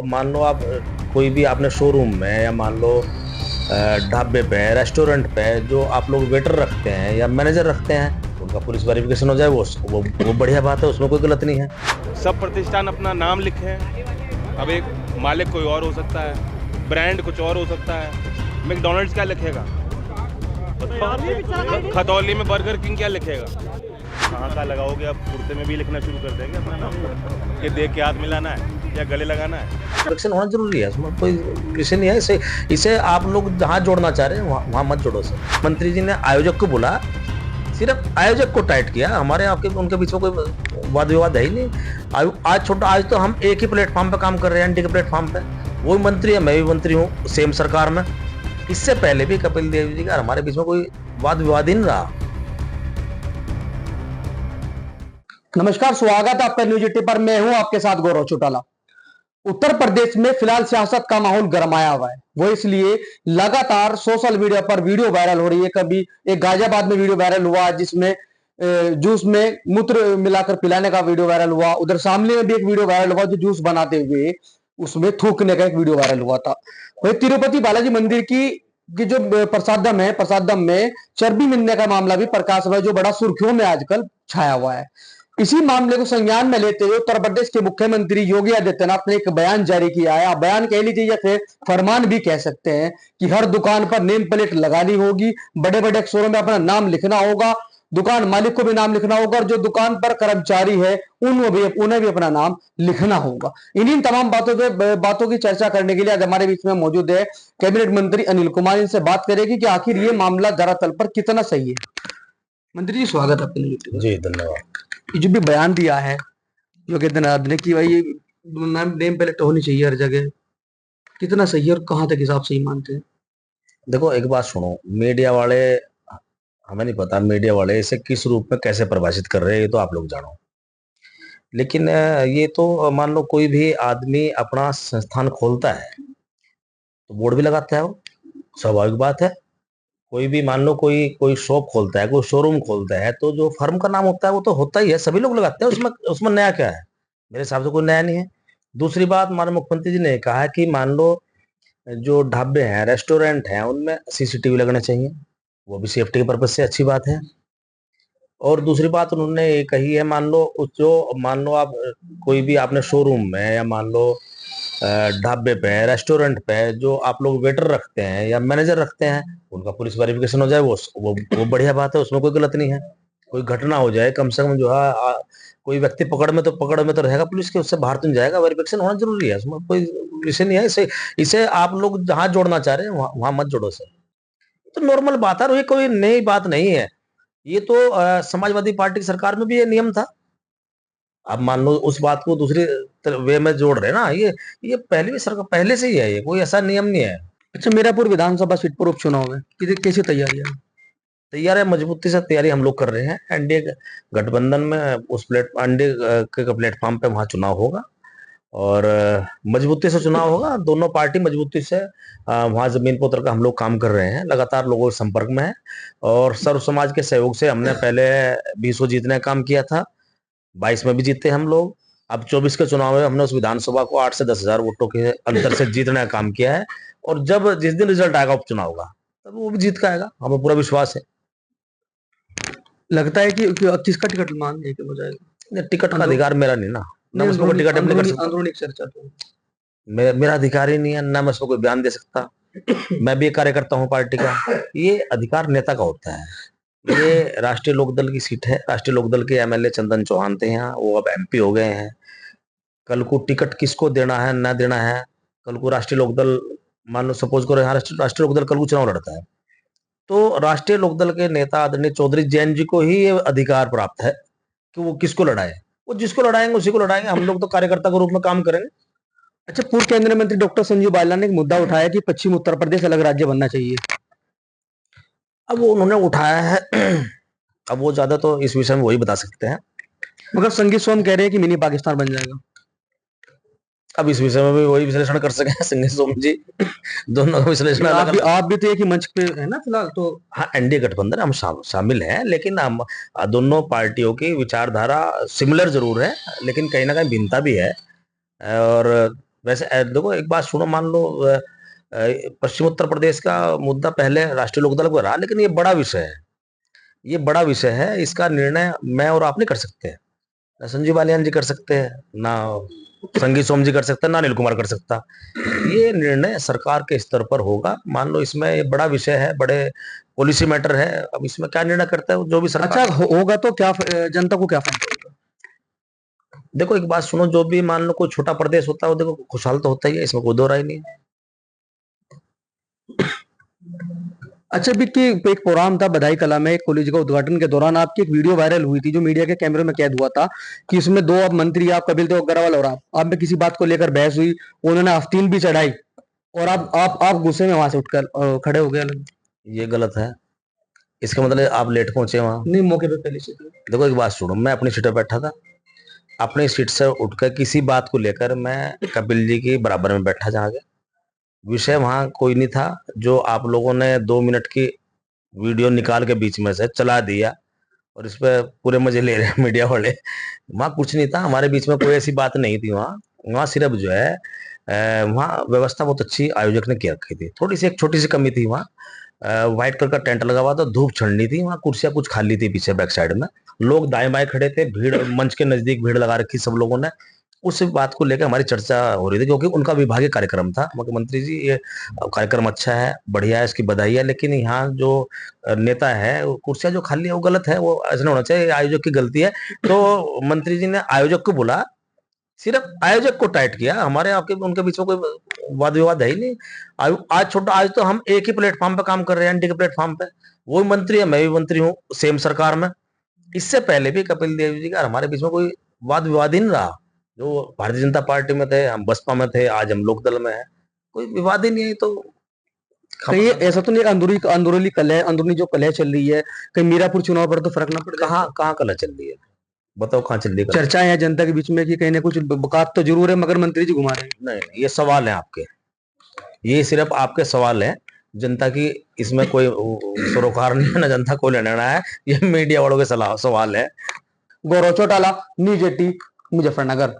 मान लो आप कोई भी आपने शोरूम में या मान लो ढाबे पे रेस्टोरेंट पे जो आप लोग वेटर रखते हैं या मैनेजर रखते हैं, उनका पुलिस वेरिफिकेशन हो जाए, वो बढ़िया बात है, उसमें कोई गलत नहीं है। सब प्रतिष्ठान अपना नाम लिखे हैं। अब एक मालिक कोई और हो सकता है, ब्रांड कुछ और हो सकता है। मैकडॉनल्ड्स क्या लिखेगा, खतौली में बर्गर किंग क्या लिखेगा। कहाँ का लगाओगे, अब कुर्ते में भी लिखना शुरू कर देंगे अपना नाम कि देख के हाथ मिलाना है या गले लगाना है। इलेक्शन होना जरूरी है, उसमें कोई विषय नहीं है। इसे आप लोग जहाँ जोड़ना चाह रहे हैं वहाँ मत जोड़ो सर। मंत्री जी ने आयोजक को बोला, सिर्फ आयोजक को टाइट किया, हमारे आपके उनके बीच में कोई वाद विवाद है ही नहीं। आज तो हम एक ही प्लेटफॉर्म पे काम कर रहे हैं, एनडी के प्लेटफॉर्म पे। वो भी मंत्री है, मैं भी मंत्री हूँ सेम सरकार में। इससे पहले भी कपिल देव जी का हमारे बीच में कोई वाद विवाद ही नहीं रहा। नमस्कार, स्वागत है आपका न्यूज 80 पर। मैं हूं आपके साथ गौरव चौटाला। उत्तर प्रदेश में फिलहाल सियासत का माहौल गरमाया हुआ है। वो इसलिए लगातार सोशल मीडिया पर वीडियो वायरल हो रही है। कभी एक गाजियाबाद में वीडियो वायरल हुआ जिसमें जूस में मूत्र मिलाकर पिलाने का वीडियो वायरल हुआ। उधर सामने में भी एक वीडियो वायरल हुआ जो जूस बनाते हुए उसमें थूकने का एक वीडियो वायरल हुआ था। वही तिरुपति बालाजी मंदिर की जो प्रसादम है, प्रसादम में चर्बी मिलने का मामला भी प्रकाश हुआ, जो बड़ा सुर्खियों में आजकल छाया हुआ है। इसी मामले को संज्ञान में लेते हुए उत्तर प्रदेश के मुख्यमंत्री योगी आदित्यनाथ ने एक बयान जारी किया है। आप बयान कह लीजिए या फिर फरमान भी कह सकते हैं कि हर दुकान पर नेम प्लेट लगानी होगी, बड़े बड़े अक्षरों में अपना नाम लिखना होगा, दुकान मालिक को भी नाम लिखना होगा और जो दुकान पर कर्मचारी है उन्हें भी अपना नाम लिखना होगा। इन्हीं तमाम बातों की चर्चा करने के लिए आज हमारे बीच में मौजूद है कैबिनेट मंत्री अनिल कुमार। इनसे बात करेगी कि आखिर ये मामला धरातल पर कितना सही है। मंत्री जी, स्वागत है आपका। जी धन्यवाद। जो भी बयान दिया है योगी आदित्यनाथ ने कि भाई नेम प्लेट होनी चाहिए हर जगह, कितना सही है और कहाँ तक हिसाब सही मानते हैं? देखो एक बात सुनो, मीडिया वाले, हमें नहीं पता मीडिया वाले इसे किस रूप में कैसे परिभाषित कर रहे हैं, ये तो आप लोग जानो। लेकिन ये तो मान लो कोई भी आदमी अपना संस्थान खोलता है तो बोर्ड भी लगाता है, वो स्वाभाविक बात है। कोई भी मान लो कोई कोई शॉप खोलता है, कोई शोरूम खोलता है, तो जो फर्म का नाम होता है वो तो होता ही है, सभी लोग लगाते हैं। उसमें उसमें नया क्या है? मेरे हिसाब से कोई नया नहीं है। दूसरी बात, माननीय मुख्यमंत्री जी ने कहा है कि मान लो जो ढाबे हैं, रेस्टोरेंट हैं, उनमें सीसीटीवी लगना चाहिए, वो भी सेफ्टी के पर्पज से अच्छी बात है। और दूसरी बात उन्होंने ये कही है, मान लो मान लो आप कोई भी आपने शोरूम में या मान लो ढाबे पे रेस्टोरेंट पे जो आप लोग वेटर रखते हैं या मैनेजर रखते हैं, उनका पुलिस वेरिफिकेशन हो जाए, वो बढ़िया बात है, उसमें कोई गलत नहीं है। कोई घटना हो जाए, कम से कम जो है कोई व्यक्ति पकड़ में तो रहेगा पुलिस के, उससे बाहर तो नहीं जाएगा। वेरिफिकेशन होना जरूरी है, उसमें कोई विषय नहीं है। इसे आप लोग जहाँ जोड़ना चाह रहे हैं वहां मत जोड़ो सर। तो नॉर्मल बात है, और ये कोई नई बात नहीं है। ये तो समाजवादी पार्टी की सरकार में भी ये नियम था। अब मान लो उस बात को दूसरी वे में जोड़ रहे हैं ना, ये पहले भी सरकार पहले से ही है, ये कोई ऐसा नियम नहीं है। अच्छा, मीरापुर विधानसभा सीट पर उपचुनाव है, कैसी तैयारी है? तैयार है, मजबूती से तैयारी हम लोग कर रहे हैं। एनडीए गठबंधन में उस एनडीए के प्लेटफॉर्म पे वहां चुनाव होगा और मजबूती से चुनाव होगा। दोनों पार्टी मजबूती से वहां जमीन पर उतर कर हम लोग काम कर रहे हैं, लगातार लोगों के संपर्क में है। और सर्व समाज के सहयोग से हमने पहले 20 जीतने का काम किया था, 22 में भी जीते हम लोग। अब 24 के चुनाव में हमने उस विधानसभा को 8 से 10,000 वोटों के अंतर से जीतने का काम किया है। और जब जिस दिन रिजल्ट आएगा उपचुनाव का, तब वो भी जीत का आएगा, हमें पूरा विश्वास है। लगता है कि किसका टिकट मांगने के बजाय? टिकट का अधिकार मेरा नहीं ना, मैं उसमें कोई टिकट नहीं कर सकता। अंदरूनी चर्चा तो मेरा अधिकार ही नहीं है ना, मैं उसमें कोई बयान दे सकता। मैं भी एक कार्यकर्ता हूँ पार्टी का, ये अधिकार नेता का होता है। ये राष्ट्रीय लोकदल की सीट है, राष्ट्रीय लोकदल के एमएलए चंदन चौहान थे यहाँ, वो अब एमपी हो गए हैं। कल को टिकट किसको देना है ना देना है, कल को राष्ट्रीय लोकदल, मान लो सपोज करो यहाँ राष्ट्रीय लोकदल कल को चुनाव लड़ता है, तो राष्ट्रीय लोकदल के नेता आदरणीय चौधरी जैन जी को ही ये अधिकार प्राप्त है कि वो किसको लड़ाए। वो जिसको लड़ाएंगे उसी को लड़ाएंगे, हम लोग तो कार्यकर्ता के रूप में काम करेंगे। अच्छा, पूर्व केंद्रीय मंत्री डॉक्टर संजीव बालियान ने एक मुद्दा उठाया कि पश्चिम उत्तर प्रदेश अलग राज्य बनना चाहिए। अब वो उन्होंने उठाया है, अब वो ज्यादा तो इस विषय में वही बता सकते हैं। मगर संगीत सोम कह रहे हैं कि मिनी पाकिस्तान बन जाएगा। अब इस विषय में भी वही विश्लेषण कर सके संजय सोम जी, दोनों का विश्लेषण आप भी तो एक ही मंच पे है ना फिलहाल तो। हाँ, एनडीए गठबंधन हम शामिल हैं, लेकिन हम दोनों पार्टियों की विचारधारा सिमिलर जरूर है, लेकिन कहीं ना कहीं भिन्नता भी है। और वैसे देखो एक बात सुनो, मान लो पश्चिम उत्तर प्रदेश का मुद्दा पहले राष्ट्रीय लोकदल को रहा, लेकिन ये बड़ा विषय है, ये बड़ा विषय है। इसका निर्णय मैं और आप नहीं कर सकते, ना संजीव बालियान जी कर सकते हैं, ना संगी सोम जी कर सकते हैं, ना अनिल कुमार कर सकता। ये निर्णय सरकार के स्तर पर होगा। मान लो इसमें ये बड़ा विषय है, बड़े पॉलिसी मैटर है, अब इसमें क्या निर्णय करता है जो भी सरकार। अच्छा होगा तो क्या जनता को क्या फायदा होगा? देखो एक बात सुनो, जो भी मान लो कोई छोटा प्रदेश होता है वो देखो खुशहाल तो होता ही है, इसमें कोई दो राय नहीं है। अच्छा भी कि एक प्रोग्राम था बधाई कला में, एक कॉलेज का उद्घाटन के दौरान आपकी एक वीडियो वायरल हुई थी जो मीडिया के कैमरे में कैद हुआ था कि इसमें दो अब मंत्री, आप कपिल देव अग्रवाल और आप में किसी बात को लेकर बहस हुई, उन्होंने आस्तीन भी चढ़ाई और आप गुस्से में वहां से उठकर खड़े हो गए अलग। ये गलत है। इसका मतलब आप लेट पहुंचे वहां। नहीं, मौके पे पहले से थी। देखो एक बात सुनो, मैं अपनी सीट पर बैठा था, अपनी सीट से उठकर किसी बात को लेकर मैं कपिल जी के बराबर में बैठा, जहाँ के विषय वहां कोई नहीं था। जो आप लोगों ने 2 मिनट की वीडियो निकाल के बीच में से चला दिया और इस पे पूरे मजे ले रहे हैं मीडिया वाले, वहां कुछ नहीं था, हमारे बीच में कोई ऐसी बात नहीं थी। वहां वहां सिर्फ जो है वहाँ व्यवस्था बहुत अच्छी आयोजक ने की रखी थी। थोड़ी सी एक छोटी सी कमी थी, वहाँ व्हाइट कलर का टेंट लगा हुआ था, धूप छड़नी थी, वहाँ कुर्सियां कुछ खाली थी पीछे बैक साइड में, लोग दाएं बाएं खड़े थे, भीड़ मंच के नजदीक भीड़ लगा रखी सब लोगों ने। उस बात को लेकर हमारी चर्चा हो रही थी, क्योंकि उनका विभागीय कार्यक्रम था। मुख्यमंत्री जी ये कार्यक्रम अच्छा है, बढ़िया है, इसकी बधाई है, लेकिन यहाँ जो नेता है कुर्सियां जो खाली है वो गलत है, वो ऐसा नहीं होना चाहिए, आयोजक की गलती है। तो मंत्री जी ने आयोजक को बोला, सिर्फ आयोजक को टाइट किया, हमारे आपके उनके बीच में कोई वाद विवाद है ही नहीं। आज छोटा, आज तो हम एक ही प्लेटफॉर्म पे काम कर रहे हैं, एनडी के प्लेटफॉर्म पे, वो भी मंत्री है, मैं भी मंत्री हूँ सेम सरकार में। इससे पहले भी कपिल देव जी का हमारे बीच में कोई वाद विवाद ही नहीं रहा। जो भारतीय जनता पार्टी में थे, हम बसपा में थे, आज हम लोकदल में है, कोई विवाद ही नहीं है। तो कहीं ऐसा तो नहीं अंदरूनी कलह, अंदरूनी जो कलह चल रही है, कहीं मीरापुर चुनाव पर तो फर्क ना पड़ जाए? कहाँ कहाँ कलह चल रही है, बताओ कहाँ चल रही है? चर्चाएं हैं जनता के बीच में कि कहीं ना कुछ बात तो जरूर है, मगर मंत्री जी घुमा रहे हैं। नहीं नहीं, ये सवाल है आपके, ये सिर्फ आपके सवाल है, जनता की इसमें कोई सरोकार नहीं है, ना जनता को लेना है, ये मीडिया वालों के सवाल है। गौरव चौटाला, न्यूज 18, मुजफ्फरनगर।